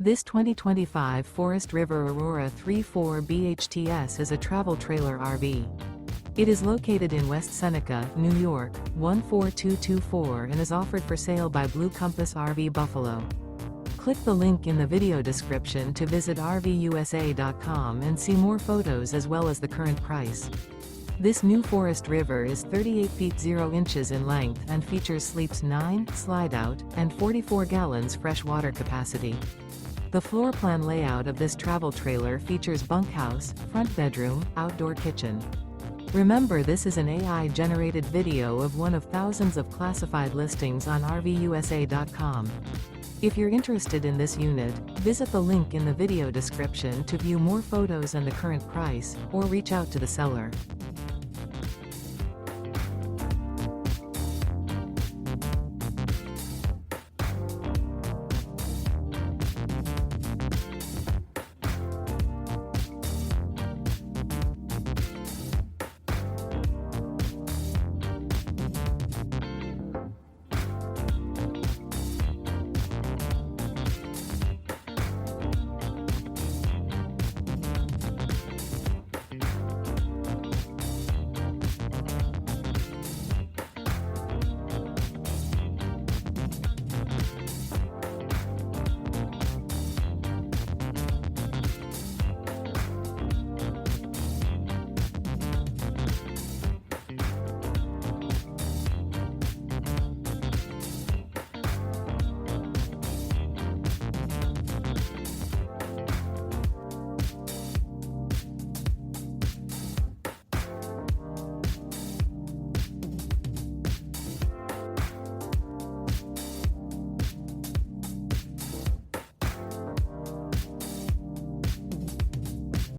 This 2025 Forest River Aurora 3.4 BHTS is a travel trailer RV. It is located in West Seneca, New York, 14224 and is offered for sale by Blue Compass RV Buffalo. Click the link in the video description to visit RVUSA.com and see more photos as well as the current price. This new Forest River is 38 feet 0 inches in length and features sleeps 9, slide-out, and 44 gallons fresh water capacity. The floor plan layout of this travel trailer features bunkhouse, front bedroom, outdoor kitchen. Remember, this is an AI-generated video of one of thousands of classified listings on RVUSA.com. If you're interested in this unit, visit the link in the video description to view more photos and the current price, or reach out to the seller.